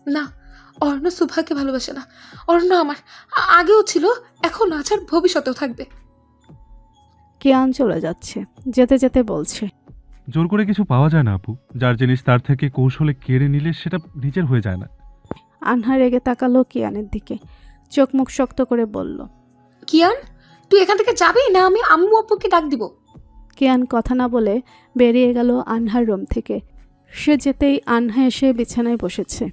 না, অরণ্য সুভাকে ভালোবাসে না। অরণ্য আমার আগেও ছিল, এখন আছে, আর ভবিষ্যতেও থাকবে। কিয়ান চলে যাচ্ছে, যেতে যেতে বলছে, জোর করে কিছু পাওয়া যায় না আপু। যার জিনিস তার থেকে কৌশলে কেড়ে নিলে সেটা নিজের হয়ে যায় না। আনহা রেগে তাকালো কিয়ানের দিকে, চোখ মুখ শক্ত করে বলল, কিয়ান, তুই এখান থেকে যাবি না আমি আম্মু আব্বুকে ডাক দিব? কিয়ান কথা না বলে বেরিয়ে গেল আনহার রুম থেকে। সে যেতেই আনহা এসে বিছানায় বসেছে,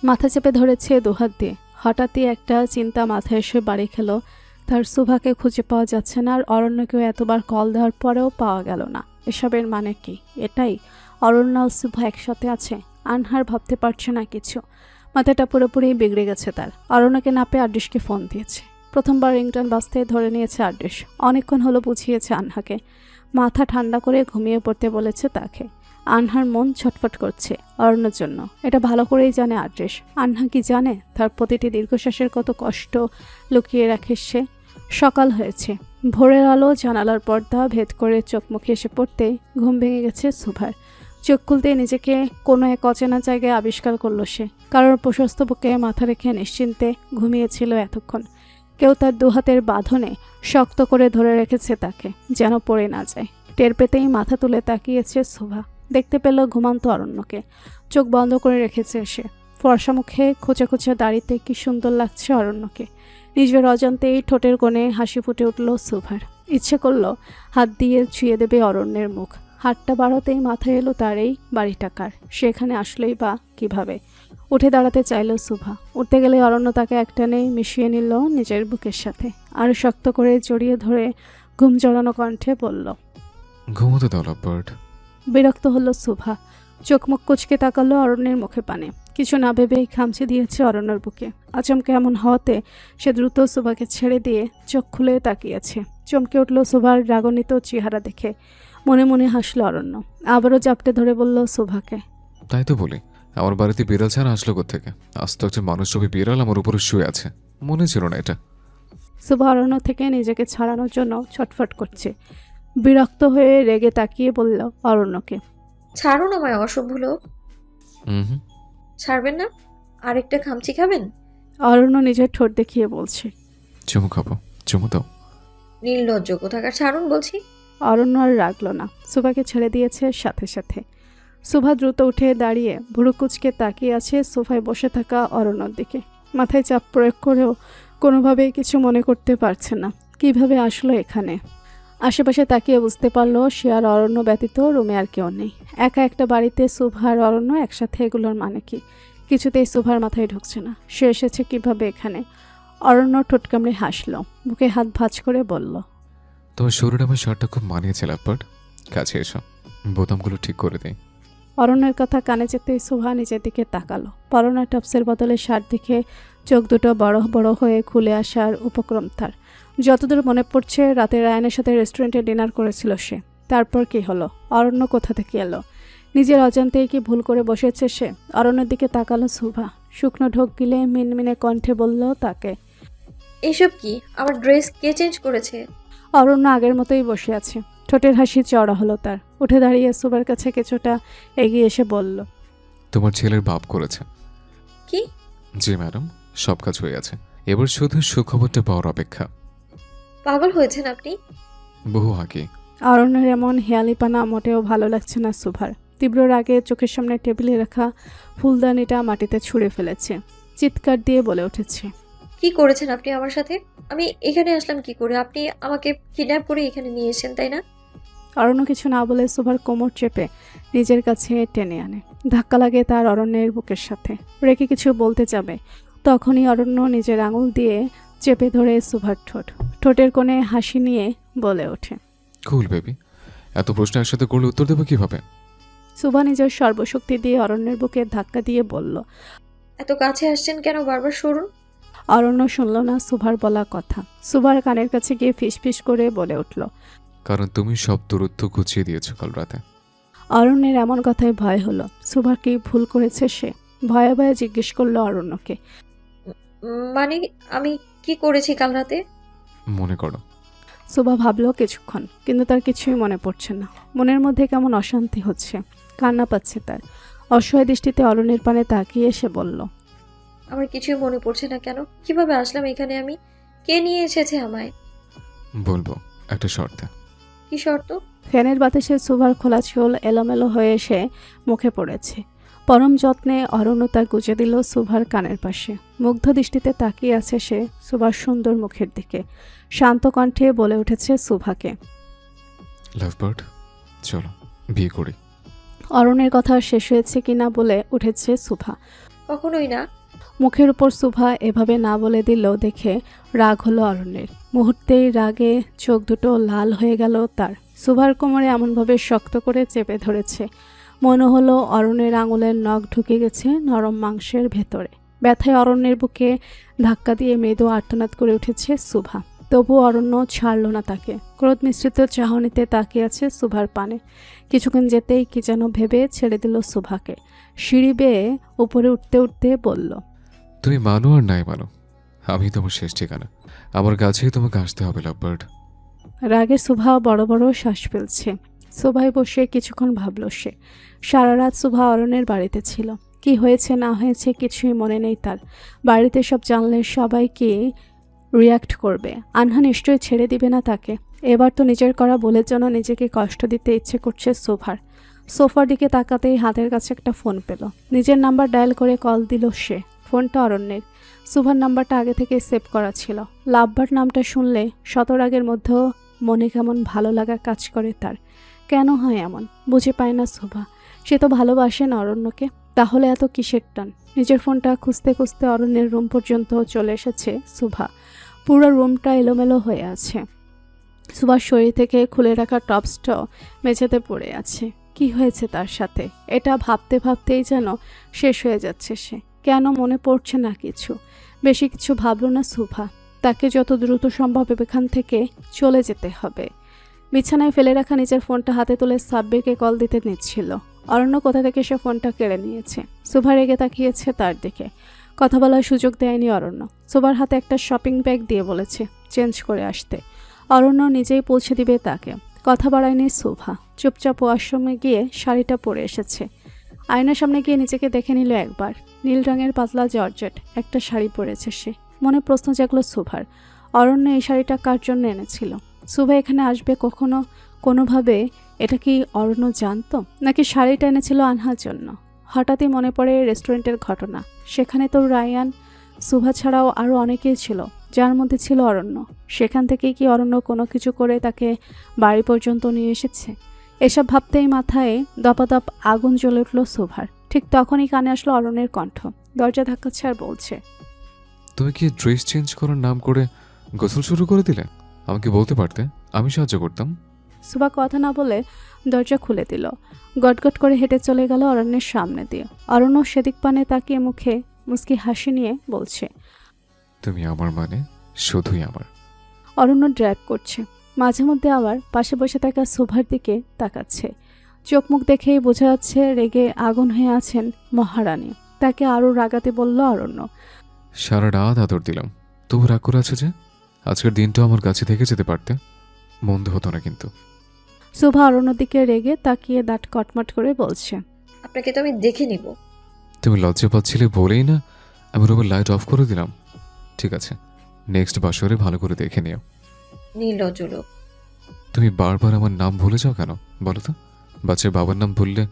মাথা চেপে ধরেছে দুহাত দিয়ে। হঠাৎই একটা চিন্তা মাথায় এসে বাড়ি খেলো। তার সুভাকে খুঁজে পাওয়া যাচ্ছে না, আর অরণ্যকেও এতবার কল দেওয়ার পরেও পাওয়া গেল না। এসবের মানে কি? এটাই অরণ্য আর সুভা একসাথে আছে? আনহার ভাবতে পারছে না কিছু, মাথাটা পুরোপুরি বিগড়ে গেছে তার। অরণ্যকে না পেয়ে আড্রিসকে ফোন দিয়েছে। প্রথমবার রিংটন বাজতে ধরে নিয়েছে আড্রিস। অনেকক্ষণ হলো বুঝিয়েছে আনহাকে, মাথা ঠান্ডা করে ঘুমিয়ে পড়তে বলেছে তাকে। আনহার মন ছটফট করছে অরণ্যের জন্য, এটা ভালো করেই জানে আড্রিস। আনহা কি জানে তার প্রতিটি দীর্ঘশ্বাসের কত কষ্ট লুকিয়ে রাখে সে? সকাল হয়েছে, ভোরের আলো জানালার পর্দা ভেদ করে চোখ মুখে এসে পড়তে ঘুম ভেঙে গেছে সুভার। চোখ খুলতে নিজেকে কোনো এক অচেনা জায়গায় আবিষ্কার করলো সে। কারোর প্রশস্ত বুকে মাথা রেখে নিশ্চিন্তে ঘুমিয়েছিল এতক্ষণ। কেউ তার দুহাতের বাঁধনে শক্ত করে ধরে রেখেছে তাকে, যেন পড়ে না যায়। টের পেতেই মাথা তুলে তাকিয়েছে সুভা। দেখতে পেল ঘুমান্ত অরণ্যকে। চোখ বন্ধ করে রেখেছে সে। ফর্সা মুখে খোঁচা খোঁচা দাড়িতে কি সুন্দর লাগছে অরণ্যকে। নিজের অজান্তেই ঠোঁটের কোণে হাসি ফুটে উঠল সুভার। ইচ্ছে করলো হাত দিয়ে ছুঁয়ে দেবে অরণ্যের মুখ। হাতটা বাড়াতেই মাথায় এলো তার এই বাড়িটা কার, সেখানে আসলেই বা কিভাবে। উঠে দাঁড়াতে চাইল সুভা। উঠতে গেলে অরণ্য তাকে একটানে মিশিয়ে নিল নিজের বুকের সাথে, আর শক্ত করে জড়িয়ে ধরে ঘুম জড়ানো কণ্ঠে বলল, ঘুমোতে দাও লাভবার্ড। বিরক্ত হলো সুভা। চোখ মুখ কুচকে তাকালো অরণ্যের মুখে পানে। কিছু না ভেবেই খামচে দিয়েছে অরণ্যর বুকে। আচমকে এমন হওয়াতে সে দ্রুত সুভাকে ছেড়ে দিয়ে চোখ খুলে তাকিয়েছে। চমকে উঠল সুভার রাগান্বিত চেহারা দেখে। মনে মনে হাসল অরণ্য। আবারও জাপটে ধরে বলল সুভাকে, তাই তো বলি, আমার বাড়িতে বিড়াল ছাড়া আসলো কোত্থেকে? আজ তো একটা মানুষরূপী বিড়াল আমার উপরে শুয়ে আছে, মনে ছিল না এটা। সুভা অরণ্য থেকে নিজেকে ছাড়ানোর জন্য ছটফট করছে। বিরক্ত হয়ে রেগে তাকিয়ে বলল অরণ্যকে, ছাড়ুন আমায় অসভ্য লোক। হুম। ছাড়বেন না? আরেকটা খামচি খাবেন? অরণ্য নিজের ঠোঁট দেখিয়ে বলছে। চুমু খাবো, চুমু দাও। নির্লজ্জ কোথাকার, ছাড়ুন বলছি। অরণ্য আর রাগল না, সুভাকে ছেড়ে দিয়েছে সাথে সাথে। সুভা দ্রুত উঠে দাঁড়িয়ে ভুরু কুচকে তাকিয়ে আছে সোফায় বসে থাকা অরণ্যর দিকে। মাথায় চাপ প্রয়োগ করেও কোনোভাবেই কিছু মনে করতে পারছে না কিভাবে আসলো এখানে। আশেপাশে তাকিয়ে বুঝতে পারলো সে আর অরণ্য ব্যতীত রুমে আর কেউ নেই। একা একটা বাড়িতে সুভা আর অরণ্য একসাথে, এগুলোর মানে কি? কিছুতেই সুভার মাথায় ঢুকছে না। সে এসেছে কিভাবে এখানে? অরণ্য ঠোঁট কামড়ে হাসলো, বুকে হাত ভাঁজ করে বলল, তোমার শরীরে আমার শার্টটা খুব মানিয়েছে লাভবার্ড। কাছে এসো, বোতামগুলো ঠিক করে দেই। অরণ্যের কথা কানে যেতেই সুভা নিজের দিকে তাকালো। পরনা টপসের বদলে শার্ট দেখে চোখ দুটো বড় বড় হয়ে খুলে আসার উপক্রম তার। যতদূর মনে পড়ছে রাতে রায়ানের সাথে রেস্টুরেন্টে ডিনার করেছিল সে। তারপর কি হলো? অরণ্য কোথা থেকে এলো? নিজের অজান্তেই কি ভুল করে বসেছে সে? অরণ্যের দিকে তাকালো সুভা। শুকনো ঢোক গিলে মিনমিনে কণ্ঠে বলল তাকে, এসব কি? আমার ড্রেস কে চেঞ্জ করেছে? অরণ্য আগের মতোই বসে আছে। ঠোঁটের হাসি চড়া হলো তার। উঠে দাঁড়িয়ে সুভার কাছে কিছুটা এগিয়ে এসে বলল, তোমার ছেলের বাপ করেছে। কি? জি ম্যাডাম, সব কাজ হয়ে আছে, এবার শুধু সুখবরটা পাওয়ার অপেক্ষা। পাগল হয়েছেন আপনি? বহু আগে। অরণ্যের এমন হেয়ালিপানা মোটেও ভালো লাগছে না সুভার। তীব্র রাগে চোখের সামনে টেবিলে রাখা ফুলদানিটা মাটিতে ছুঁড়ে ফেলেছে। চিৎকার দিয়ে বলে উঠেছে, কি করেছেন আপনি আমার সাথে? আমি এখানে আসলাম কি করে? আপনি আমাকে কিডন্যাপ করে এখানে নিয়ে এসেছেন, তাই না? অরণ্য কিছু না বলে সুভার কোমর চেপে নিজের কাছে টেনে আনে। ধাক্কা লাগে তার অরণ্যের বুকের সাথে। রেখে কিছু বলতে যাবে, তখনই অরণ্য নিজের আঙুল দিয়ে চেপে ধরে সুভার ঠোঁট। ঠোঁটের কোণে হাসি নিয়ে বলে ওঠে, কুল বেবি, এত প্রশ্ন একসাথে করলে উত্তর দেবো কিভাবে? সুভা নিজের সর্বশক্তি দিয়ে অরণ্যের বুকে ধাক্কা দিয়ে বলল। এত কাছে আসছেন কেন? বারবার সরুন। অরণ্য শুনল না সুভার বলা কথা। সুভার কানের কাছে গিয়ে ফিসফিস করে বলে উঠল, কারণ তুমি সব দূরত্ব গুছিয়ে দিয়েছো কাল রাতে। অরণ্যের এমন কথায় ভয় হলো। সুভা কি ভুল করেছে সে? ভয়ে ভয়ে জিজ্ঞেস করলো অরণ্যকে, মানে আমি কি করেছি কাল রাতে? মনে করো। সুভা ভাবলো কিছুক্ষণ, কিন্তু তার কিছুই মনে পড়ছে না। মনের মধ্যে কেমন অশান্তি হচ্ছে, কান্না পাচ্ছে তার। অসহায় দৃষ্টিতে অরণ্যের পানে তাকিয়ে সে বলল, আমার কিছুই মনে পড়ছে না কেন, কিভাবে আসলাম এখানে আমি, কে নিয়ে এসেছে আমায়? বলবো একটা শর্তে। কি শর্ত? ফ্যানের বাতাসে সুভার খোলা চুল এলোমেলো হয়ে এসে মুখে পড়েছে। পরম যত্নে অরণ্যতা গুজে দিল সুভার কানের পাশে। মুগ্ধ দৃষ্টিতে তাকিয়ে আছে সে সুভার সুন্দর মুখের দিকে। শান্ত কণ্ঠে বলে উঠেছে সুভাকে। লাভবার্ড, চলো বিয়ে করি। অরণ্যের কথা শেষ হয়েছে কিনা বলে উঠেছে সুভা। কখনোই না। মুখের উপর সুভা এভাবে না বলে দিল দেখে রাগ হলো অরণ্যের। মুহূর্তেই রাগে চোখ দুটো লাল হয়ে গেল তার। সুভার কোমরে এমনভাবে শক্ত করে চেপে ধরেছে, মনে হলো অরণ্যের আঙুলের নখ ঢুকে গেছে নরম মাংসের ভেতরে। ব্যথায় অরণ্যের বুকে ধাক্কা দিয়ে মৃদু আর্তনাদ করে উঠেছে সুভা। তবু অরণ্য ছাড়ল না তাকে। ক্রোধ মিশ্রিত চাহনিতে তাকিয়ে আছে সুভার পানে। কিছুক্ষণ যেতেই কি যেন ভেবে ছেড়ে দিল সুভাকে। সিঁড়ি বেয়ে উপরে উঠতে উঠতে বলল, তুমি মানো আর নাই মানো, আমি তোমার শেষ ঠিকানা। আমার কাছেই তোমাকে আসতে হবে লাভবার্ড। রাগে সুভা বড় বড় শ্বাস ফেলছে। সোফায় বসে কিছুক্ষণ ভাবল সে। সারা রাত সুভা অরণ্যের বাড়িতে ছিল। কি হয়েছে না হয়েছে কিছুই মনে নেই তার। বাড়িতে সব জানলে সবাই কি রিয়াক্ট করবে? আনহা নিশ্চয়ই ছেড়ে দিবে না তাকে। এবার তো নিজের করা ভুলের জন্য নিজেকে কষ্ট দিতে ইচ্ছে করছে সোফার। সোফার দিকে তাকাতেই হাতের কাছে একটা ফোন পেল। নিজের নাম্বার ডায়াল করে কল দিল সে। ফোনটা অরণ্যের। সুভার নাম্বারটা আগে থেকে সেভ করা ছিল। লাভবার্ড নামটা শুনলে শত রাগের মধ্যেও মনে কেমন ভালো লাগা কাজ করে তার। কেন হয় এমন বুঝে পায় না সুভা। সে তো ভালোবাসে না অরণ্যকে, তাহলে এত কিসের টান? নিজের ফোনটা খুঁজতে খুঁজতে অরণ্যের রুম পর্যন্ত চলে এসেছে সুভা। পুরো রুমটা এলোমেলো হয়ে আছে। সুভার শরীর থেকে খুলে রাখা টপসটাও মেঝেতে পড়ে আছে। কি হয়েছে তার সাথে? এটা ভাবতে ভাবতেই যেন শেষ হয়ে যাচ্ছে সে। কেন মনে পড়ছে না কিছু। বেশি কিছু ভাবল না সুভা। তাকে যত দ্রুত সম্ভব এখান থেকে চলে যেতে হবে। বিছানায় ফেলে রাখা নিজের ফোনটা হাতে তুলে সাব্বিরকে কল দিতে নিচ্ছিল। অরণ্য কোথা থেকে সে ফোনটা কেড়ে নিয়েছে। সুভা রেগে তাকিয়েছে তার দিকে। কথা বলার সুযোগ দেয়নি অরণ্য। সুভার হাতে একটা শপিং ব্যাগ দিয়ে বলেছে চেঞ্জ করে আসতে। অরণ্য নিজেই পৌঁছে দিবে তাকে। কথা বাড়ায়নি সুভা। চুপচাপ ওয়াশরুমে গিয়ে শাড়িটা পরে এসেছে। আয়নার সামনে গিয়ে নিজেকে দেখে নিল একবার। নীল রঙের পাতলা জর্জেট একটা শাড়ি পরেছে সে। মনে প্রশ্ন জাগলো সুভার, অরণ্য এই শাড়িটা কার জন্য এনেছিল? সুভা এখানে আসবে কখনো কোনোভাবে এটা কি অরণ্য জানতো, নাকি শাড়িটা এনেছিল আনহার জন্য? হঠাৎই মনে পড়ে রেস্টুরেন্টের ঘটনা। সেখানে তো রায়ান, সুভা ছাড়াও আরও অনেকেই ছিল, যার মধ্যে ছিল অরণ্য। সেখান থেকেই কি অরণ্য কোনো কিছু করে তাকে বাড়ি পর্যন্ত নিয়ে এসেছে? এসব ভাবতেই মাথায় দপাদপ আগুন জ্বলে উঠল সুভার। ঠিক তখনই কানে আসলো অরণ্যের কণ্ঠ। দরজা ধাক্কাচ্ছে আর বলছে, তুমি কি ড্রেস চেঞ্জ করার নাম করে গোসল শুরু করে দিলে? আমাকে বলতে পারতে, আমি সাহায্য করতাম। সুভা কথা না বলে দরজা খুলে দিল। গটগট করে হেঁটে চলে গেল অরণ্যের সামনে দিয়ে। অরণ্য সেদিক পানে তাকিয়ে মুখে মুচকি হাসি নিয়ে বলছে, তুমি আমার মানে শুধুই আমার। অরণ্য ড্রাইভ করছে। মাঝে মধ্যে আবার পাশে বসে থাকা সুভার দিকে তাকাচ্ছে। চোখ মুখ দেখেই বোঝা যাচ্ছে রেগে আগুন হয়ে আছেন মহারানী। তাকে আরও রাগাতে বলল অরণ্য, সারা রাত আদর দিলাম, তবু রাগ করে আছে যে? আজকের দিনটা আমার কাছে থেকে যেতে পারতে, মন্দ হতো না কিন্তু। সুভা অরণ্যর দিকে রেগে তাকিয়ে দাঁত কটমট করে বলছে, আপনাকে তো আমি দেখে নিব। তুমি লজ্জা পাচ্ছিলে বলেই না আমি রুমের লাইট অফ করে দিলাম। ঠিক আছে, নেক্সট বাসরে ভালো করে দেখে নিও। নির্লজ্জ লোক। তুমি বারবার আমার নাম ভুলে যাও কেন বলো তো? বাচ্চার বাবার নাম ভুললে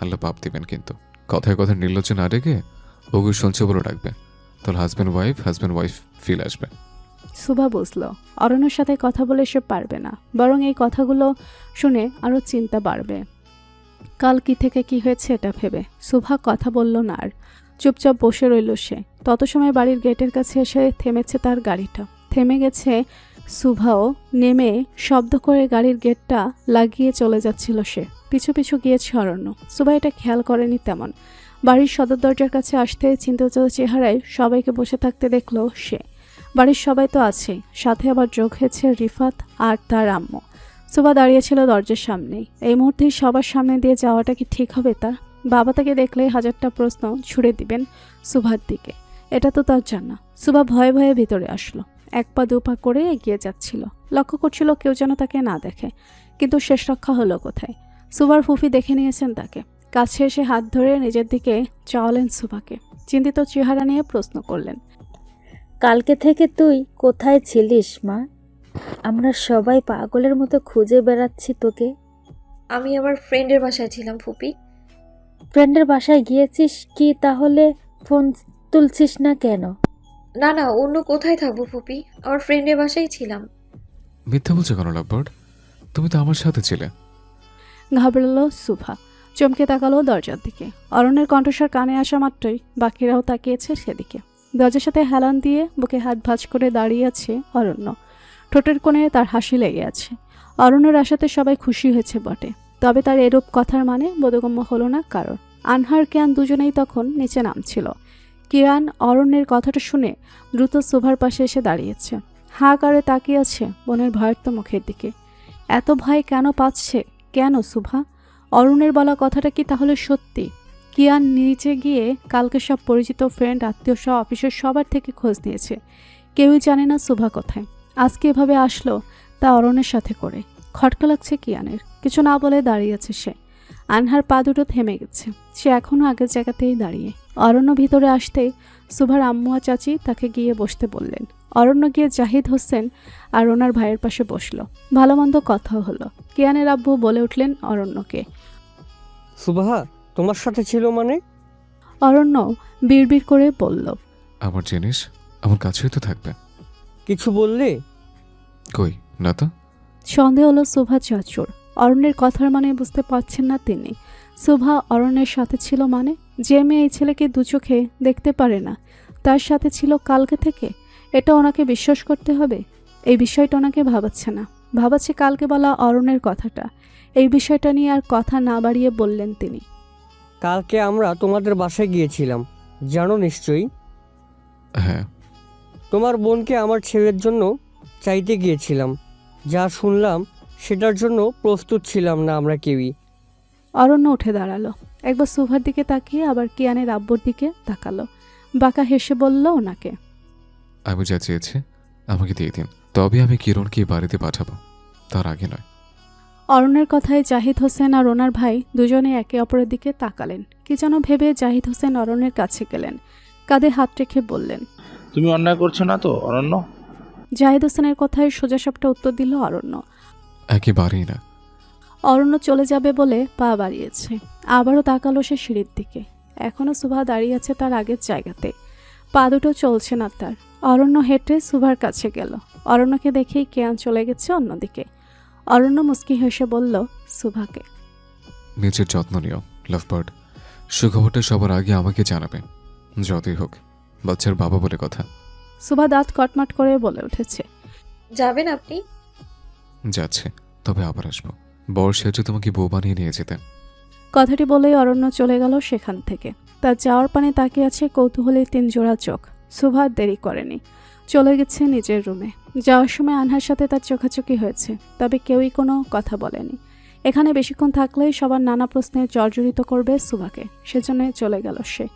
আল্লাহ পাপ দিবেন কিন্তু। কথায় কথায় নির্লজ্জ না রেখে ওগুলো সঞ্চয় বলে রাখবে, তাহলে হাজব্যান্ড ওয়াইফ ফিল আসবে। সুভা বুঝল অরণ্যর সাথে কথা বলে সে পারবে না, বরং এই কথাগুলো শুনে আরও চিন্তা বাড়বে। কাল কি থেকে কি হয়েছে এটা ভেবে সুভা কথা বলল না আর। চুপচাপ বসে রইল সে। তত সময় বাড়ির গেটের কাছে এসে থেমেছে তার গাড়িটা। থেমে গেছে সুভাও। নেমে শব্দ করে গাড়ির গেটটা লাগিয়ে চলে যাচ্ছিল সে। পিছু পিছু গিয়েছে অরণ্য। সুভা এটা খেয়াল করেনি তেমন। বাড়ির সদর দরজার কাছে আসতে চিন্তিত চেহারায় সবাইকে বসে থাকতে দেখলো সে। বাড়ির সবাই তো আছে, সাথে আবার যোগ হয়েছে রিফাত আর তার আম্মু। সুভা দাঁড়িয়েছিল দরজার সামনেই। এই মুহূর্তেই সবার সামনে দিয়ে যাওয়াটা কি ঠিক হবে তার? বাবা তাকে দেখলে হাজারটা প্রশ্ন ছুড়ে দিবেন সুভার দিকে। এটা তো তার জানা। সুভা ভয়ে ভয়ে ভিতরে আসলো। এক পা দু পা করে এগিয়ে যাচ্ছিল। লক্ষ্য করছিল কেউ যেন তাকে না দেখে, কিন্তু শেষ রক্ষা হলো কোথায়? সুভার ফুফি দেখে নিয়েছেন তাকে। কাছে এসে হাত ধরে নিজের দিকে চাওয়ালেন সুভাকে। চিন্তিত চেহারা নিয়ে প্রশ্ন করলেন। কালকে থেকে তুই কোথায় ছিলিস মা? আমরা সবাই পাগলের মতো খুঁজে বেড়াচ্ছি তোকে। আমি আমার ফ্রেন্ডের বাসায় ছিলাম ফুপি। ফ্রেন্ডের বাসায় গিয়েছিস কি? তাহলে ফোন তুলছিস না কেন? না না, অন্য কোথায় থাকবো ফুপি, আমার ফ্রেন্ডের বাসায় ছিলাম। মিথ্যা বলছো কেন লাভবার্ড? তুমি তো আমার সাথে ছিলে। ঘাবড়ালো সুভা, চমকে তাকালো দরজার দিকে। অরণ্যের কণ্ঠস্বর কানে আসা মাত্রই বাকিরাও তাকিয়েছে সেদিকে। দরজার সাথে হেলান দিয়ে বুকে হাত ভাঁজ করে দাঁড়িয়ে আছে অরণ্য। ঠোঁটের কোণে তার হাসি লেগে আছে। অরণ্যর আশাতে সবাই খুশি হয়েছে বটে, তবে তার এরূপ কথার মানে বোধগম্য হলো না কারোর। আনহার কিয়ান দুজনেই তখন নিচে নামছিল। কিয়ান অরণ্যের কথাটা শুনে দ্রুত সুভার পাশে এসে দাঁড়িয়েছে। হাঁ করে তাকিয়ে আছে বোনের ভয়ার্ত মুখের দিকে। এত ভয় কেন পাচ্ছে? কেন সুভা? অরুণের বলা কথাটা কি তাহলে সত্যি? কিয়ান নিচে গিয়ে কালকে সব পরিচিত ফ্রেন্ড, আত্মীয় সহ অফিসের সবার থেকে খোঁজ নিয়েছে। কেউই জানে না সুভা কোথায়। আজকে এভাবে আসলো তা অরণ্যের সাথে করে। খটকা লাগছে কিয়ানের। কিছু না বলে দাঁড়িয়ে আছে সে। আনহার পা দুটো থেমে গেছে। সে এখনও আগের জায়গাতেই দাঁড়িয়ে। অরণ্য ভিতরে আসতেই সুভার আম্মু আর চাচি তাকে গিয়ে বসতে বললেন। অরণ্য গিয়ে জাহিদ হোসেন আর ওনার ভাইয়ের পাশে বসলো। ভালো মন্দ কথা হলো। কিয়ানের আব্বু বলে উঠলেন অরণ্যকে। সুবাহা তোমার সাথে ছিল মানে? অরণ্য বিড়বিড় করে বলল, আমার জিনিস আমার কাছেই তো থাকবে। কিছু বললে? কই না তো। সন্দেহ হলো সুভা চাচুর। অরণ্যের কথার মানে বুঝতে পারছেন না তিনি। সুভা অরণ্যের সাথে ছিল মানে? যে মেয়ে এই ছেলেকে দু চোখে দেখতে পারে না তার সাথে ছিল কালকে থেকে? এটা ওনাকে বিশ্বাস করতে হবে? এই বিষয়টা ওনাকে ভাবাচ্ছে না। ভাবাচ্ছে কালকে বলা অরণ্যের কথাটা। এই বিষয়টা নিয়ে আর কথা না বাড়িয়ে বললেন তিনি। কালকে আমরা তোমাদের বাসায় গিয়েছিলাম, জানো নিশ্চয়ই। হ্যাঁ। তোমার বোনকে আমার ছেলের জন্য চাইতে গিয়েছিলাম। যা শুনলাম সেটার জন্য প্রস্তুত ছিলাম না আমরা কেউই। অরণ্য উঠে দাঁড়ালো। একবার সুভার দিকে তাকিয়ে আবার কিয়ানের আব্বুর দিকে তাকালো। বাঁকা হেসে বলল ওনাকে, আমি যা চেয়েছি আমাকে দিয়ে দিন, তবে আমি কিরণকে বাড়িতে পাঠাবো, তার আগে নয়। অরণ্যের কথায় জাহিদ হোসেন আর ওনার ভাই দুজনে একে অপরের দিকে তাকালেন। কি যেন ভেবে জাহিদ হোসেন অরণ্যের কাছে গেলেন। কাঁধে হাত রেখে বললেন, তুমি অন্যায় করছো না তো অরণ্য? জাহিদ হোসেনের কথায় সোজাসাপটা উত্তর দিল অরণ্য। একেবারেই না। অরণ্য চলে যাবে বলে পা বাড়িয়েছে। আবারও তাকালো সে সিঁড়ির দিকে। এখনও সুভা দাঁড়িয়ে আছে তার আগের জায়গাতে। পা দুটো চলছে না তার। অরণ্য হেঁটে সুভার কাছে গেল। অরণ্যকে দেখেই কেয়ান চলে গেছে অন্যদিকে। অরণ্য মুস্কি হেসে বলল সুভাকে, নিজের যত্ন নিও লাভবার্ড। সুখবরটা সবার আগে আমাকে জানাবে, যতই হোক বাচ্চার বাবা বলে কথা। সুভা দাঁত কটমাট করে বলে উঠেছে, যাবেন আপনি? যাচ্ছে, তবে আবার আসবো। বর সেজে তোমাকে বউ বানিয়ে নিয়ে যেতে। কথাটি বলেই অরণ্য চলে গেল সেখান থেকে। তার যাওয়ার পানে তাকিয়ে আছে কৌতূহলী 3 জোড়া চোখ। সুভা দেরি করেনি, চলে গেছে নিজের রুমে। যাওয়ার সময় আনহার সাথে তার চোখাচোখি হয়েছে, তবে কেউই কোনো কথা বলেনি। এখানে বেশিক্ষণ থাকলেই সবার নানা প্রশ্নে জর্জরিত করবে সুভাকে, সেজন্য চলে গেল সে।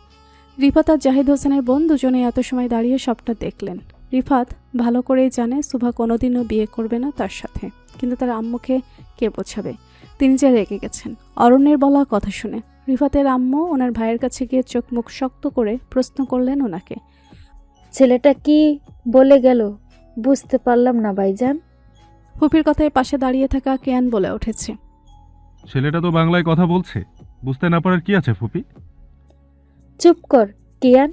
রিফাত আর জাহিদ হোসেনের বোন দুজনে এত সময় দাঁড়িয়ে সবটা দেখলেন। রিফাত ভালো করেই জানে সুভা কোনোদিনও বিয়ে করবে না তার সাথে, কিন্তু তার আম্মুকে কে বোঝাবে? তিনি যে রেগে গেছেন অরণ্যের বলা কথা শুনে। রিফাতের আম্মু ওনার ভাইয়ের কাছে গিয়ে চোখ মুখ শক্ত করে প্রশ্ন করলেন ওনাকে, ছেলেটা কি বলে গেল? বুঝতে পারলাম না ভাইজান। ফুপির কথায় পাশে দাঁড়িয়ে থাকা কেয়ান বলে উঠেছে, ছেলেটা তো বাংলায় কথা বলছে, বুঝতে না পারার কি আছে ফুপি? চুপ কর কিয়ান,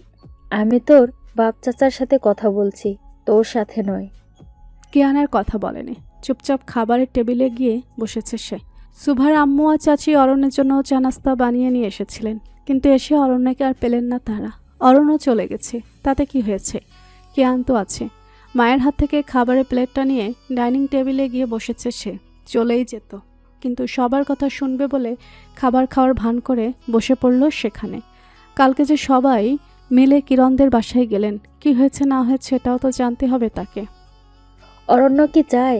আমি তোর বাপ চাচার সাথে কথা বলছি, তোর সাথে নয়। কেয়ান আর কথা বলেনি, চুপচাপ খাবারের টেবিলে গিয়ে বসেছে সে। সুভার আম্মু আর চাচি অরণ্যের জন্য চা নাস্তা বানিয়ে নিয়ে এসেছিলেন, কিন্তু এসে অরণ্যকে আর পেলেন না তারা। অরণ্য চলে গেছে, তাতে কি হয়েছে? কেয়ান তো আছে। মায়ের হাত থেকে খাবারের প্লেটটা নিয়ে ডাইনিং টেবিলে গিয়ে বসেছে সে। চলেই যেত, কিন্তু সবার কথা শুনবে বলে খাবার খাওয়ার ভান করে বসে পড়ল সেখানে। কালকে যে সবাই মিলে কিরণদের বাসায় গেলেন, কি হয়েছে না হয়েছে এটাও তো জানতে হবে তাকে। অরণ্য কি চায়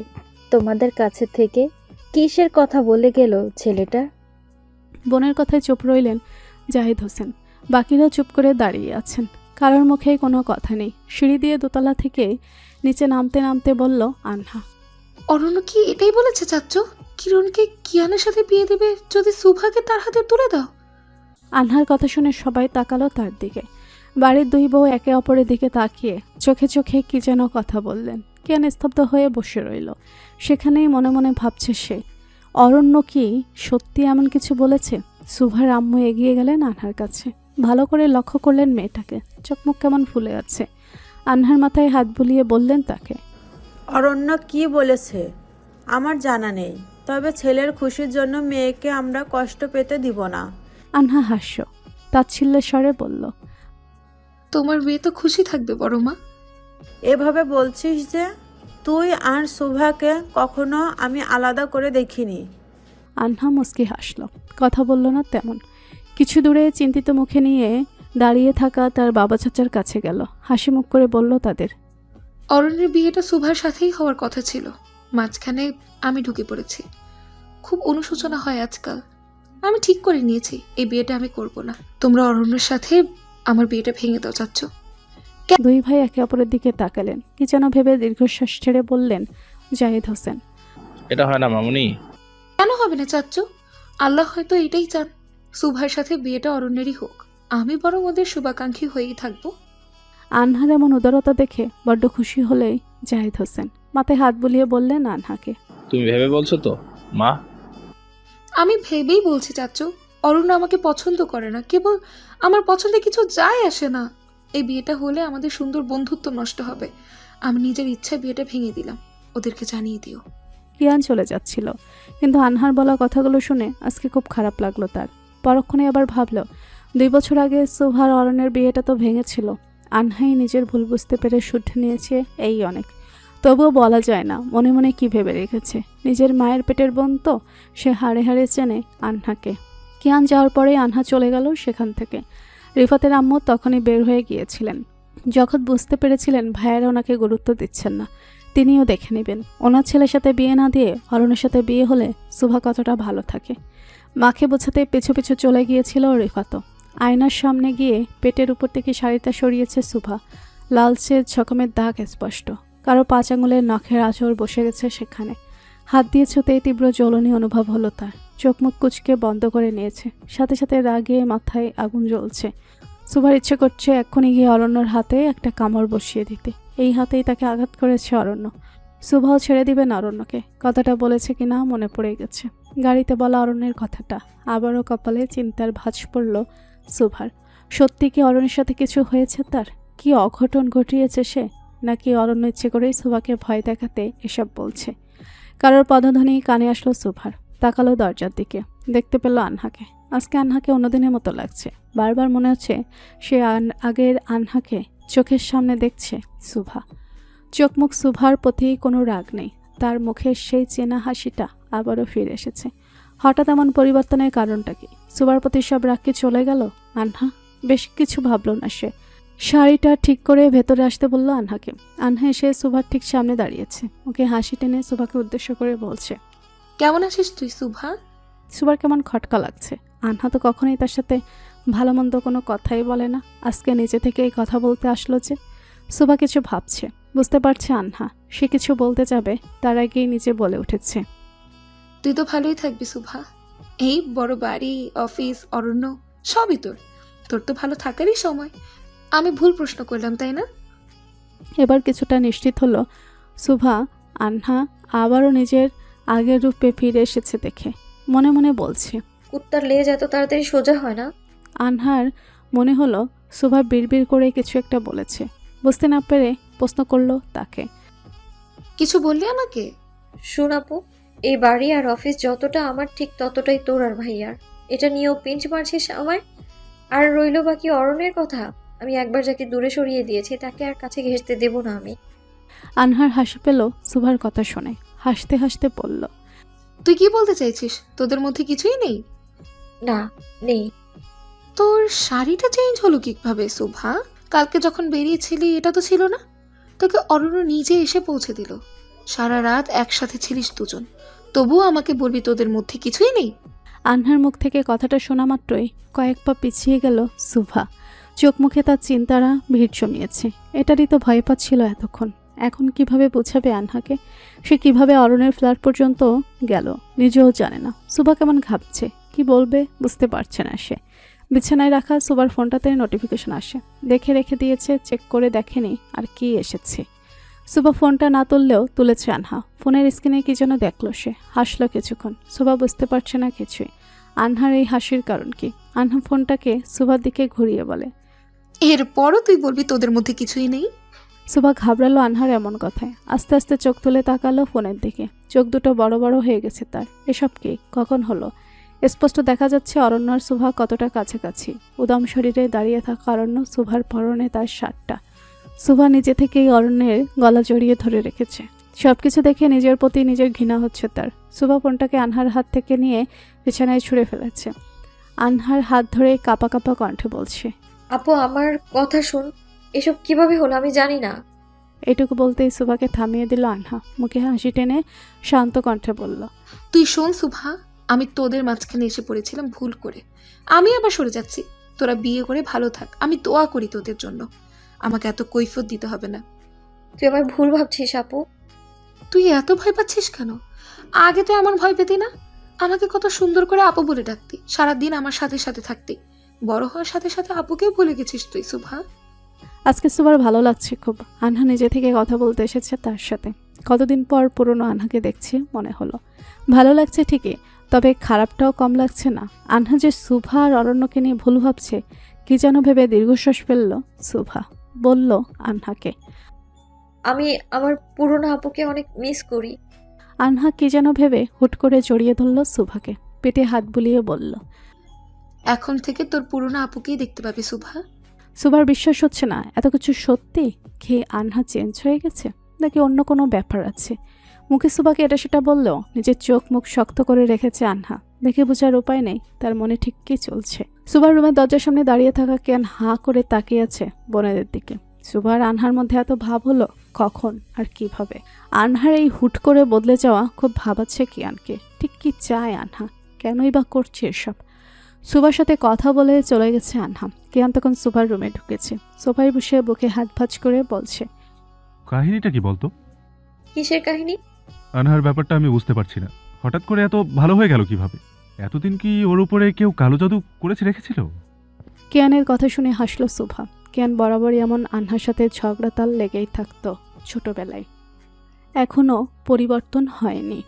তোমাদের কাছে থেকে? কিসের কথা বলে গেল ছেলেটা? বোনের কথায় চুপ রইলেন জাহিদ হোসেন। বাকিরা চুপ করে দাঁড়িয়ে আছেন, কারোর মুখেই কোনো কথা নেই। সিঁড়ি দিয়ে দোতলা থেকে নিচে নামতে নামতে বলল আনহা, অরণ্য কি এটাই বলেছে চাচ্চু? কিরণকে কিয়ানের সাথে বিয়ে দেবে যদি সুভাকে তার হাতে তুলে দাও? আনহার কথা শুনে সবাই তাকালো তার দিকে। বাড়ির দুই বউ একে অপরের দিকে তাকিয়ে চোখে চোখে কি যেন কথা বললেন। কিয়ান স্তব্ধ হয়ে বসে রইল। সেখানেই মনে মনে ভাবছে সে, অরণ্য কি সত্যি এমন কিছু বলেছে? সুভার আম্মু এগিয়ে গেলেন আনহার কাছে, ভালো করে লক্ষ্য করলেন মেয়েটাকে, চোখমুখ কেমন ফুলে আছে। আনহার মাথায় হাত বুলিয়ে বললেন তাকে, অরণ্য কি বলেছে আমার জানা নেই, তবে ছেলের খুশির জন্য মেয়েকে আমরা কষ্ট পেতে দিব না। আনহা হাস্য তাচ্ছিল্যের স্বরে বলল, তোমার মেয়ে তো খুশি থাকবে বড় মা। এভাবে বলছিস যে? তুই আর সুভাকে কখনো আমি আলাদা করে দেখিনি। আনহা মুস্কি হাসল, কথা বলল না তেমন। কিছু দূরে চিন্তিত মুখে নিয়ে দাঁড়িয়ে থাকা তার বাবা চাচার কাছে গেল, হাসি মুখ করে বলল তাদের, অরণ্যের বিয়েটা সুভার সাথেই হওয়ার কথা ছিল, মাঝখানে আমি ঢুকে পড়েছি। খুব অনুশোচনা হয় আজকাল। আমি ঠিক করে নিয়েছি এই বিয়েটা আমি করব না। তোমরা অরণ্যের সাথে আমার বিয়েটা ভেঙে দাও চাচ্ছ। দুই ভাই একে অপরের দিকে তাকালেন, কি যেন ভেবে দীর্ঘশ্বাস ছেড়ে বললেন জাহিদ হোসেন, এটা হয় না মামুনি। কেন হবে না চাচ্ছ? আল্লাহ হয়তো এটাই চান সুভার সাথে বিয়েটা অরণ্যেরই হোক। আমি বরং ওদের শুভাকাঙ্ক্ষী হয়েই থাকবো। আনহার এমন উদারতা দেখে বড্ড খুশি হলেই জাহিদ হোসেন মাথায় হাত বুলিয়ে বললেন আনহাকে, তুমি ভেবে বলছো তো মা? আমি ভেবেই বলছি চাচ্ছ, অরণ্য আমাকে পছন্দ করে না। কেবল আমার পছন্দে কিছু যায় আসে না। এই বিয়েটা হলে আমাদের সুন্দর বন্ধুত্ব নষ্ট হবে। আমি নিজের ইচ্ছায় বিয়েটা ভেঙে দিলাম, ওদেরকে জানিয়ে দিও। কিয়ান চলে যাচ্ছিল, কিন্তু আনহার বলা কথাগুলো শুনে আজকে খুব খারাপ লাগলো তার। পরক্ষণে আবার ভাবল, 2 বছর আগে সুভার অরণ্যের বিয়েটা তো ভেঙেছিল। আনহাই নিজের ভুল বুঝতে পেরে শুদ্ধ নিয়েছে, এই অনেক। তবুও বলা যায় না মনে মনে কি ভেবে রেখেছে। নিজের মায়ের পেটের বোন তো, সে হাড়ে হাড়ে চেনে আনহাকে। কিয়ান যাওয়ার পরেই আনহা চলে গেল সেখান থেকে। রিফাতের আম্মু তখনই বের হয়ে গিয়েছিলেন। যখন বুঝতে পেরেছিলেন ভাইয়েরা ওনাকে গুরুত্ব দিচ্ছেন না, তিনিও দেখে নেবেন ওনার ছেলের সাথে বিয়ে না দিয়ে অরণ্যের সাথে বিয়ে হলে সুভা কতটা ভালো থাকে। মাকে বোঝাতে পিছু পিছু চলে গিয়েছিল রিফাতও। আয়নার সামনে গিয়ে পেটের উপর থেকে শাড়িটা সরিয়েছে সুভা। লালচে ছকমের দাগ স্পষ্ট, কারো 5 আঙুলের নখের আঁচড় বসে গেছে সেখানে। হাত দিয়ে ছুতেই তীব্র জ্বলনি অনুভব হলো তার। চোখ মুখ কুচকে বন্ধ করে নিয়েছে, সাথে সাথে রাগে মাথায় আগুন জ্বলছে। সুভার ইচ্ছে করছে এক্ষুনি গিয়ে অরণ্যর হাতে একটা কামড় বসিয়ে দিতে। এই হাতেই তাকে আঘাত করেছে অরণ্য। সুভাও ছেড়ে দিবেন অরণ্যকে, কথাটা বলেছে কিনা মনে পড়ে গেছে। গাড়িতে বলা অরণ্যের কথাটা, আবারও কপালে চিন্তার ভাঁজ পড়ল সুভার। সত্যি কি অরণ্যের সাথে কিছু হয়েছে তার? কি অঘটন ঘটিয়েছে সে? নাকি অরণ্য ইচ্ছে করেই সুভাকে ভয় দেখাতে এসব বলছে? কারোর পদধ্বনি কানে আসলো সুভার। তাকালো দরজার দিকে, দেখতে পেল আনহাকে। আজকে আনহাকে অন্যদিনের মতো লাগছে। বারবার মনে হচ্ছে সে আগের আনহাকে চোখের সামনে দেখছে সুভা। চোখমুখ সুভার প্রতি কোনো রাগ নেই, তার মুখের সেই চেনা হাসিটা আবারও ফিরে এসেছে। হঠাৎ এমন পরিবর্তনের কারণটা কি? সুভার প্রতি সব রাগ কি চলে গেল? আনহা বেশ কিছু ভাবল না সে। শাড়িটা ঠিক করে ভেতরে আসতে বলল আনহাকে। আনহা এসে সুভার ঠিক সামনে দাঁড়িয়েছে, ওকে হাসি টেনে সুভাকে উদ্দেশ্য করে বলছে, কেমন আছিস তুই সুভা? সুভার কেমন খটকা লাগছে। আনহা তো কখনোই তার সাথে ভালো মন্দ কোনো কথাই বলে না, আজকে নিজে থেকে এই কথা বলতে আসলো যে। সুভা কিছু ভাবছে, বুঝতে পারছে আনহা সে কিছু বলতে যাবে, তার আগেই নিজে বলে উঠেছে, তুই তো ভালোই থাকবি সুভা। এই বড় বাড়ি, অফিস, অরণ্য সবই তোর। তোর তো ভালো থাকারই সময়। আমি ভুল প্রশ্ন করলাম তাই না? এবার কিছুটা নিশ্চিত হলো সুভা। আনহা আবারও নিজের আগের রূপে ফিরে এসেছে দেখে মনে মনে বলছে, কুত্তার লেজ এত তাড়াতাড়ি সোজা হয় না। আনহার মনে হলো সুভা বিড়বিড় করে কিছু একটা বলেছে। বুঝতে না পেরে প্রশ্ন করলো তাকে, কিছু বললি আমাকে? শোন আপু, এই বাড়ি আর অফিস যতটা আমার ঠিক ততটাই তোর আর ভাইয়ার। এটা নিয়েও পিঞ্চ মারছিস আমায়। আর রইল বাকি অরণ্যের কথা, আমি একবার যাকে দূরে সরিয়ে দিয়েছি তাকে আর কাছে ঘেঁষতে দেব না আমি। আনহার হাসি পেল সুভার কথা শুনে, হাসতে হাসতে বলল, তুই কি বলতে চাইছিস? তোদের মধ্যে কিছুই নেই? না, নেই। তোর শাড়িটা চেঞ্জ হলো কিভাবে সুভা? কালকে যখন বেরিয়েছিলি এটা তো ছিল না। তোকে অরণ্য নিজে এসে পৌঁছে দিল। সারা রাত একসাথে ছিলিস দুজন, তবুও আমাকে বলবি তোদের মধ্যে কিছুই নেই? আনহার মুখ থেকে কথাটা শোনা মাত্রই কয়েক পা পিছিয়ে গেল সুভা। চোখ মুখে তার চিন্তারা ভিড় জমিয়েছে। এটারই তো ভয় পাচ্ছিল এতক্ষণ। এখন কিভাবে বোঝাবে আনহাকে? সে কিভাবে অরণ্যের ফ্ল্যাট পর্যন্ত গেল নিজেও জানে না। সুভা কেমন ঘাবছে, কি বলবে বুঝতে পারছে না সে। বিছানায় রাখা সুবার ফোনটাতে নোটিফিকেশন আসে। দেখে রেখে দিয়েছে, চেক করে দেখেনি আর কি এসেছে। সুবা ফোনটা না তুললেও তুলেছে আনহা। ফোনের স্ক্রিনে কি যেন দেখলো সে, হাসলো কিছুক্ষণ। সুবা বুঝতে পারছে না কিছুই। আনহার এই হাসির কারণ কি? আনহা ফোনটাকে সুবার দিকে ঘুরিয়ে বলে, এরপরও তুই বলবি তোদের মধ্যে কিছুই নেই? সুবা ঘাবড়ালো আনহার এমন কথায়। আস্তে আস্তে চোখ তুলে তাকালো ফোনের দিকে। চোখ দুটো বড় বড় হয়ে গেছে তার। এসব কি? কখন হলো? স্পষ্ট দেখা যাচ্ছে অরণ্য আর সুভা কতটা কাছাকাছি। উদম শরীরে দাঁড়িয়ে থাকা অরণ্য, সুভার পরনে তার শার্টটা। সুভা নিজে থেকেই অরণ্যের গলা জড়িয়ে ধরে রেখেছে। সবকিছু দেখে নিজের প্রতি নিজের ঘৃণা হচ্ছে তার। সুভা ফোনটাকে আনহার হাত থেকে নিয়ে বিছানায় ছুঁড়ে ফেলেছে। আনহার হাত ধরে কাঁপা কাঁপা কণ্ঠে বলছে, আপু আমার কথা শুন, এসব কিভাবে হলো আমি জানি না। এটুকু বলতেই সুভাকে থামিয়ে দিল আনহা। মুখে হাসি টেনে শান্ত কণ্ঠে বলল, তুই শোন সুভা, আমি তোদের মাঝখানে এসে পড়েছিলাম ভুল করে। আমি আবার সরে যাচ্ছি। তোরা বিয়ে করে ভালো থাক, আমি দোয়া করি তোদের জন্য। আমাকে এত কৈফিয়ত দিতে হবে না। তুই আমায় ভুল ভাবছিস আপু। তুই এত ভয় পাচ্ছিস কেন? আগে তো এমন ভয় পেতি না। আমাকে কত সুন্দর করে আপু বলে ডাকতি, সারাদিন আমার সাথে সাথে থাকতি। বড় হওয়ার সাথে সাথে আপুকেও ভুলে গেছিস তুই সুভা। আজকে সুবার ভালো লাগছে খুব। আনহা নিজে থেকে কথা বলতে এসেছে তার সাথে। কতদিন পর পুরনো আনহাকে দেখছি মনে হলো। ভালো লাগছে ঠিকই, তবে খারাপটাও কম লাগছে না। আনহা যে সুভা আর অরণ্যকে নিয়ে ভুল ভাবছে কি যেন ভেবে দীর্ঘশ্বাস ফেলল সুভা। বলল আনহাকে, আমি আমার পুরনো আপুকে অনেক মিস করি। আনহা কি যেন ভেবে হুট করে জড়িয়ে ধরল সুভাকে। পেটে হাত বুলিয়ে বলল, এখন থেকে তোর পুরনো আপুকেই দেখতে পাবি সুভা। সুভার বিশ্বাস হচ্ছে না এত কিছু সত্যি। খেয়ে আনহা চেঞ্জ হয়ে গেছে নাকি অন্য কোনো ব্যাপার আছে? মুখে সুভাকে এটা সেটা বললেও নিজের চোখ মুখ শক্ত করে রেখেছে আনহা। দেখে বোঝার উপায় নেই তার মনে ঠিক কী চলছে। সুভার রুমের দরজার সামনে দাঁড়িয়ে থাকা কেন হাঁ করে তাকিয়ে আছে বোনেদের দিকে। সুভার আনহার মধ্যে এত ভাব হলো কখন আর কিভাবে? আনহার এই হুট করে বদলে যাওয়া খুব ভাবাচ্ছে কিয়ানকে। ঠিক কি চায় আনহা? কেনই বা করছে এসব? সুভার সাথে কথা বলে চলে গেছে আনহা। কিয়ান তখন সুভার রুমে ঢুকেছে। সোফায় বসে বুকে হাত ভাঁজ করে বলছে, কাহিনীটা কি বলতো? কিসের কাহিনী? আনহার ব্যাপারটা আমি বুঝতে পারছি না। হঠাৎ করে এত ভালো হয়ে গেল কিভাবে? এতদিন কি ওর উপরে কেউ কালো জাদু করেছে রেখেছিল? কিয়ানের কথা শুনে হাসল সুভা। কিয়ান বরাবরই এমন আনহার সাথে ঝগড়া তাল লেগেই থাকতো ছোটবেলায়। এখনও পরিবর্তন হয়নি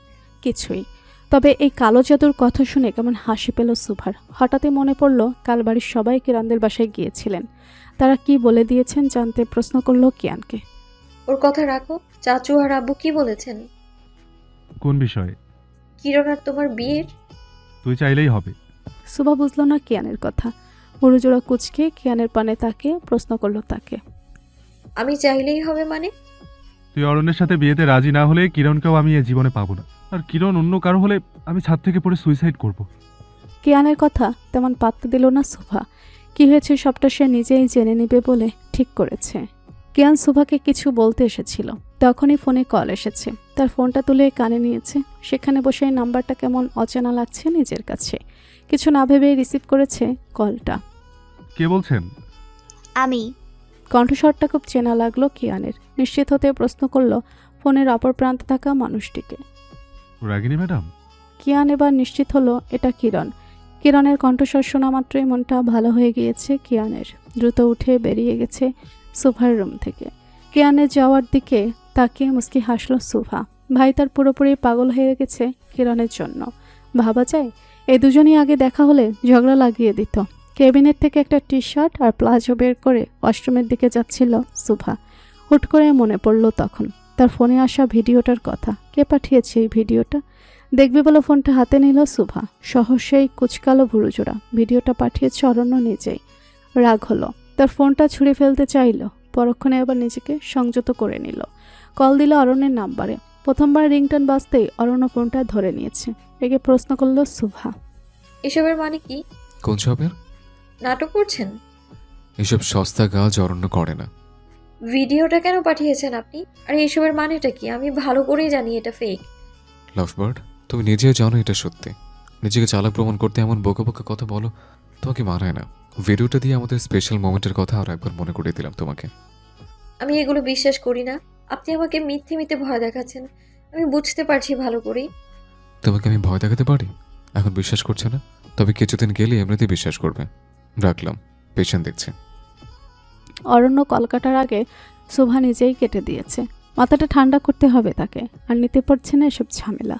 কিছুই। তবে এই কালো জাদুর কথা শুনে কেমন হাসি পেল সুভার। হঠাৎই মনে পড়ল কাল বাড়ির সবাই কিরণদের বাসায় গিয়েছিলেন। তারা কি বলে দিয়েছেন জানতে প্রশ্ন করল কিয়ানকে। ওর কথা রাখো। চাচু আর আব্বু কি বলেছেন? কোন বিষয়ে? কিরণ আর তোমার বিয়ের। তুই চাইলেই হবে। সুভা বুঝল না কিয়ানের কথা। মুড়োজোড়া কুচকে কিয়ানের পানে তাকে প্রশ্ন করল তাকে। আমি চাইলেই হবে মানে? তুই অরণ্যের সাথে বিয়েতে রাজি না হলে কিরণকেও আমি এ জীবনে পাবো না। আর কিরণ অন্য কারো হলে আমি ছাদ থেকে পড়ে সুইসাইড করব। কিয়ানের কথা তেমন পাত্তা দিল না সুভা। কি হয়েছে সবটা সে নিজেই জেনে নেবে বলে ঠিক করেছে। কিয়ান সুভাকে কিছু বলতে এসেছিল, তখনই ফোনে কল এসেছে। তার ফোনটা তুলে কানে নিয়েছে। সেখানে বসে নাম্বারটা কেমন অচেনা লাগছে নিজের কাছে। কিছু না ভেবেই রিসিভ করেছে কলটা। কে বলছেন? আমি। কণ্ঠস্বরটা খুব চেনা লাগলো কিয়ানের। নিশ্চিত হতে প্রশ্ন করলো ফোনের অপর প্রান্তে থাকা মানুষটিকে। রাগিনী ম্যাডাম? কিয়ান এবার নিশ্চিত হলো এটা কিরণ। কিরণের কণ্ঠস্বর শোনা মাত্রই মনটা ভালো হয়ে গিয়েছে কিয়ানের। দ্রুত উঠে বেরিয়ে গেছে সুভার রুম থেকে। কিয়ানের যাওয়ার দিকে তাকিয়ে মুচকি হাসল সুভা। ভাই তার পুরোপুরি পাগল হয়ে গেছে কিরণের জন্য। ভাবা যায় এই দুজনই আগে দেখা হলে ঝগড়া লাগিয়ে দিত। কেবিনেট থেকে একটা টি শার্ট আর প্লাজো বের করে ওয়াশরুমের দিকে যাচ্ছিল সুভা। হুট করে মনে পড়ল তখন তার ফোনে আসা ভিডিওটার কথা। কে পাঠিয়েছে এই ভিডিওটা? দেখবে বলে ফোনটা হাতে নিল সুভা। সহসেই কুচকালো ভুরুজোড়া। ভিডিওটা পাঠিয়েছে অরণ্য নিজেই। রাগ হলো, তার ফোনটা ছুঁড়ে ফেলতে চাইল। পরক্ষণে আবার নিজেকে সংযত করে নিল। কল দিল অরণ্যের নাম্বারে। প্রথমবার রিংটন বাজতেই অরণ্য ফোনটা ধরে নিয়েছে। রেগে প্রশ্ন করল সুভা, এসবের মানে কি? কোন সবের? নাটক করছেন? এসব সস্তা কাজ অরণ্য করে না। ভিডিওটা কেন পাঠিয়েছেন আপনি? আর এসবের মানেটা কি? আমি ভালো করেই জানি এটা ফেক। লাভবার্ড, তুমি নিজেও জানো এটা সত্যি। নিজেকে চালাক প্রমাণ করতে এমন বোকা বোকা কথা বলো, তোমাকে মানায় না। ভিডিওটা দিয়ে আমাদের স্পেশাল মোমেন্টের কথা আর একবার মনে করিয়ে দিলাম তোমাকে। আমি এগুলো বিশ্বাস করি না। আপনি আমাকে মিথ্যে মিথ্যে ভয় দেখাচ্ছেন। আমি বুঝতে পারছি ভালো করেই। তোমাকে আমি ভয় দেখাতে পারি? এখন বিশ্বাস করছে না, তবে কিছুদিন গেলে এমনিতেই বিশ্বাস করবে। রাখলাম, পেশেন্ট দেখছি। অরণ্য কল কাটার আগে শোভা নিজেই কেটে দিয়েছে। মাথাটা ঠান্ডা করতে হবে তাকে, আর নিতে পারছে না এসব ঝামেলা।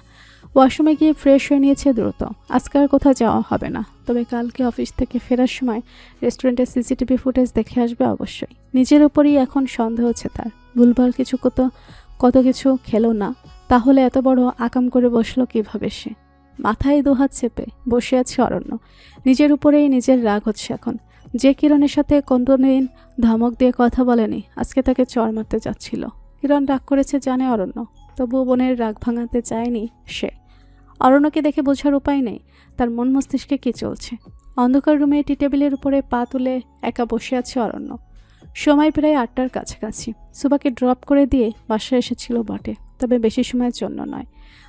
ওয়াশরুমে গিয়ে ফ্রেশ হয়ে নিয়েছে দ্রুত। আজকে আর কোথাও যাওয়া হবে না, তবে কালকে অফিস থেকে ফেরার সময় রেস্টুরেন্টের সিসিটিভি ফুটেজ দেখে আসবে অবশ্যই। নিজের উপরই এখন সন্দেহ হচ্ছে তার। ভুলভাল কিছু কত কিছু খেলো না, তাহলে এত বড় আকাম করে বসলো কিভাবে সে? মাথায় দুহাত চেপে বসে আছে অরণ্য। নিজের উপরেই নিজের রাগ হচ্ছে এখন। যে কিরণের সাথে কোনদিন ধমক দিয়ে কথা বলেনি, আজকে তাকে চড় মারতে যাচ্ছিল। কিরণ রাগ করেছে জানে অরণ্য, তবুও বোনের রাগ ভাঙাতে চায়নি সে। অরণ্যকে দেখে বোঝার উপায় নেই তার মন মস্তিষ্কে কী চলছে। অন্ধকার রুমে টি টেবিলের উপরে পা তুলে একা বসে আছে অরণ্য। সময় প্রায় 8টার কাছাকাছি। সুবাকে ড্রপ করে দিয়ে বাসায় এসেছিল বটে, তবে বেশি সময়ের জন্য নয়।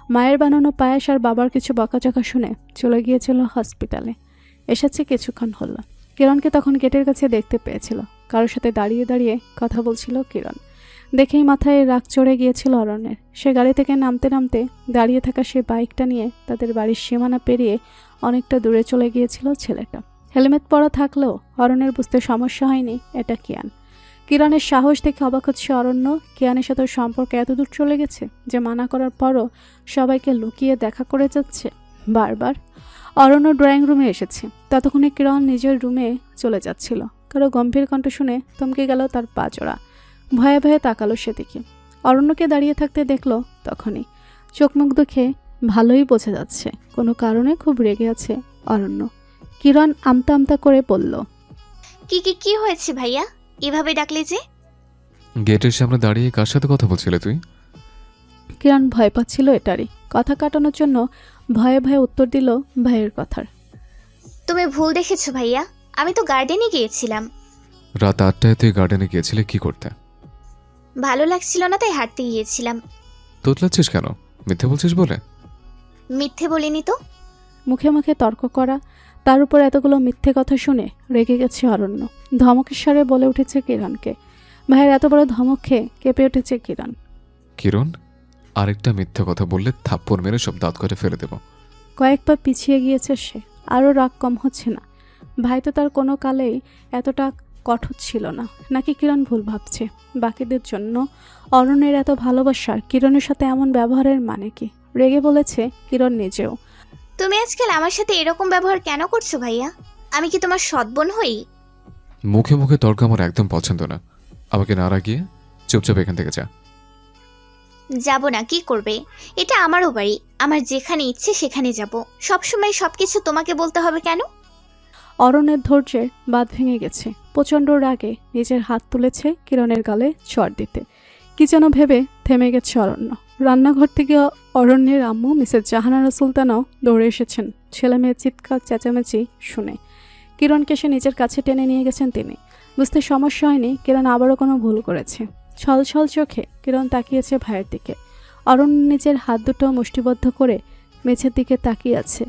মায়ের বানানো পায়েস আর বাবার কিছু বকাঝকা শুনে চলে গিয়েছিল হসপিটালে। এসেছে কিছুক্ষণ হলো। কিরণকে তখন গেটের কাছে দেখতে পেয়েছিল। কারোর সাথে দাঁড়িয়ে দাঁড়িয়ে কথা বলছিল কিরণ। দেখেই মাথায় রাগ চড়ে গিয়েছিল অরণ্যের। সে গাড়ি থেকে নামতে নামতে দাঁড়িয়ে থাকা সে বাইকটা নিয়ে তাদের বাড়ির সীমানা পেরিয়ে অনেকটা দূরে চলে গিয়েছিল ছেলেটা। হেলমেট পরা থাকলেও অরণ্যের বুঝতে সমস্যা হয়নি এটা কিয়ান। কিরণের সাহস দেখে অবাক হচ্ছে অরণ্য। কিয়ানের সাথে সম্পর্ক এত দূর চলে গেছে যে মানা করার পরও সবাইকে লুকিয়ে দেখা করে যাচ্ছে বারবার। অরণ্য ড্রয়িং রুমে এসেছে, ততক্ষণে কিরণ নিজের রুমে চলে যাচ্ছিল। কারো গম্ভীর কণ্ঠ শুনে থমকে গেল তার পা জোড়া। ভয়ে ভয়ে তাকালো সেদিকে। অরণ্যকে দাঁড়িয়ে থাকতে দেখলো তখনই। চোখ মুখ দেখে ভালোই বোঝা যাচ্ছে কোনো কারণে খুব রেগে আছে অরণ্য। কিরণ আমতা আমতা করে বলল, কি হয়েছে ভাইয়া, এভাবে ডাকলে যে? গেটের সামনে দাঁড়িয়ে কার সাথে কথা বলছিলে তুই? কিরণ ভয় পাচ্ছিল এটারই। কথা কাটানোর জন্য ভয়ে ভয়ে উত্তর দিল ভাইয়ের কথার। তুমি ভুল দেখেছো ভাইয়া, আমি তো গার্ডেনে গিয়েছিলাম। রাত 8টায় তুই গার্ডেনে গিয়েছিলে কি করতে? ভালো লাগছিল না তাই হাঁটতে গিয়েছিলাম। তোতলাচ্ছিস কেন? মিথ্যে বলছিস বলে? মিথ্যে বলিনি তো। মুখে মুখে তর্ক করা, তার উপর এতগুলো মিথ্যে কথা শুনে রেগে গেছে অরণ্য। ধমকের স্বরে বলে উঠেছে কিরণকে। ভাইয়ের এত বড় ধমক খেয়ে কেঁপে উঠেছে কিরণ। কিরণ, আরেকটা মিথ্যে কথা বললে থাপ্পড় মেরে সব দাঁত করে ফেলে দেব। কয়েক পা পিছিয়ে গিয়েছে সে। আরও রাগ কম হচ্ছে না। ভাই তো তার কোনো কালেই এতটা কঠোর ছিল না। নাকি কিরণ ভুল ভাবছে? বাকিদের জন্য অরণ্যের এত ভালোবাসার কিরণের সাথে এমন ব্যবহারের মানে কি? রেগে বলেছে কিরণ নিজেও। তুমি আজকাল আমার সাথে এরকম ব্যবহার কেন করছো ভাইয়া? আমি কি তোমার সৎ বোন হই? মুখে মুখে তর্ক আমার একদম পছন্দ না। আমাকে না রাগিয়ে চুপচাপ এখান থেকে যা। যাব না, কি করবে? এটা আমারও বাড়ি, আমার যেখানে ইচ্ছে সেখানে যাব। সবসময় সবকিছু তোমাকে বলতে হবে কেন? অরণ্যের ধৈর্যের বাঁধ ভেঙে গেছে। প্রচণ্ড রাগে নিজের হাত তুলেছে কিরণের গালে চড় দিতে। কি যেন ভেবে থেমে গেছে অরণ্য। রান্নাঘর থেকে অরণ্যের আম্মু মিসেস জাহানারা সুলতানাও দৌড়ে এসেছেন ছেলে মেয়ের চিৎকার চেঁচামেচি শুনে। কিরণকে সে নিজের কাছে টেনে নিয়ে গেছেন তিনি। বুঝতে সমস্যা হয়নি কিরণ আবারও কোনো ভুল করেছে। ছল ছল চোখে কিরণ তাকিয়েছে ভাইয়ের দিকে। অরণ্য নিজের হাত দুটো মুষ্টিবদ্ধ করে মেঝের দিকে তাকিয়ে আছে।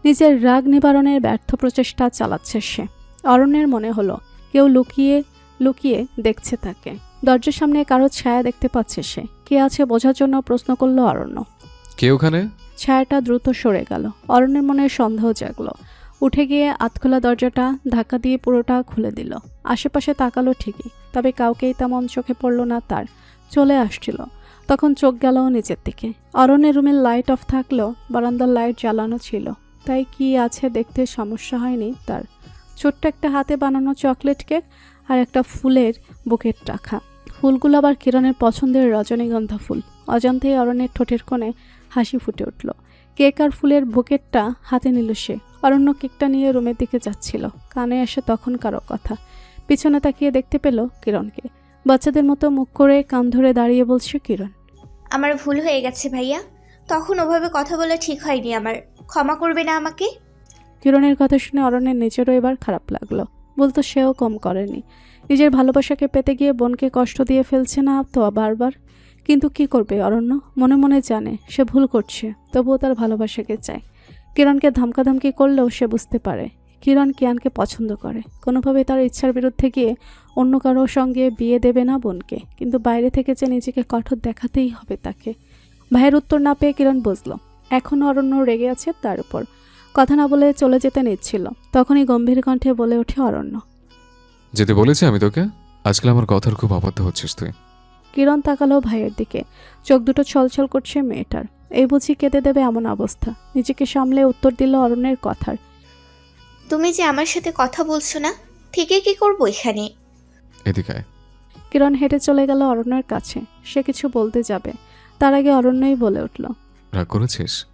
নিজের রাগ নিবারণের ব্যর্থ প্রচেষ্টা চালাচ্ছে সে। অরণ্যের মনে হলো কেউ লুকিয়ে লুকিয়ে দেখছে তাকে। দরজার সামনে কারো ছায়া দেখতে পাচ্ছে সে। কে আছে বোঝার জন্য প্রশ্ন করল অরণ্য। কে ওখানে? ছায়াটা দ্রুত সরে গেল। অরণ্যের মনে সন্দেহ জাগলো। উঠে গিয়ে আধখোলা দরজাটা ধাক্কা দিয়ে পুরোটা খুলে দিল। আশেপাশে তাকালো ঠিকই, তবে কাউকেই তেমন চোখে পড়ল না তার। চলে আসছিল। তখন চোখ গেল নিজের দিকে। অরণ্যের রুমের লাইট অফ থাকলেও বারান্দার লাইট জ্বালানো ছিল, তাই কি আছে দেখতে সমস্যা হয়নি তার। ছোট্ট একটা হাতে বানানো চকলেট কেক আর একটা ফুলের বুকেট রাখা। ফুলগুলো আবার কিরণের পছন্দের রজনীগন্ধা ফুল। অজান্তেই অরণ্যের ঠোঁটের কোণে হাসি ফুটে উঠল। কেক আর ফুলের বুকেটটা হাতে নিল সে। অরণ্য কেকটা নিয়ে রুমের দিকে যাচ্ছিল। কানে আসে তখন কারো কথা। পিছনে তাকিয়ে দেখতে পেল কিরণকে। বাচ্চাদের মতো মুখ করে কান ধরে দাঁড়িয়ে বলছে কিরণ। আমার ভুল হয়ে গেছে ভাইয়া, তখন ওভাবে কথা বলে ঠিক হয়নি আমার, ক্ষমা করবে না আমাকে? কিরণের কথা শুনে অরণ্যের নিজেরও এবার খারাপ লাগলো। বলতো সেও কম করেনি। নিজের ভালোবাসাকে পেতে গিয়ে বোনকে কষ্ট দিয়ে ফেলছে না তো বারবার। কিন্তু কি করবে অরণ্য? মনে মনে জানে সে ভুল করছে, তবুও তার ভালোবাসাকে চায়। কিরণকে ধমকাধমকি করলেও সে বুঝতে পারে কিরণ কিয়ানকে পছন্দ করে। কোনোভাবে তার ইচ্ছার বিরুদ্ধে গিয়ে অন্য কারোর সঙ্গে বিয়ে দেবে না বোনকে। কিন্তু বাইরে থেকে যে নিজেকে কঠোর দেখাতেই হবে তাকে। ভাইয়ের উত্তর না পেয়ে কিরণ বুঝল এখনও অরণ্য রেগে আছে তার উপর। কথা না বলে চলে যেতে নিচ্ছিল, তখনই গম্ভীর কণ্ঠে বলে ওঠে অরণ্য। যেতে বলেছি আমি তোকে? আজকাল আমার কথার খুব অবাধ্য হচ্ছিস তুই। কিরণ তাকালো ভাইয়ের দিকে, চোখ দুটো ছলছল করছে মেয়েটার। এই বুঝি কেঁদে দেবে এমন অবস্থা। নিজেকে সামলে উত্তর দিল অরণ্যের কথার। তুমি যে আমার সাথে কথা বলছো না, থেকে কি করবো এখানে? এদিকে আয়। কিরণ হেঁটে চলে গেল অরণ্যের কাছে। সে কিছু বলতে যাবে, তার আগে অরণ্যই বলে উঠল। রাগ করেছিস?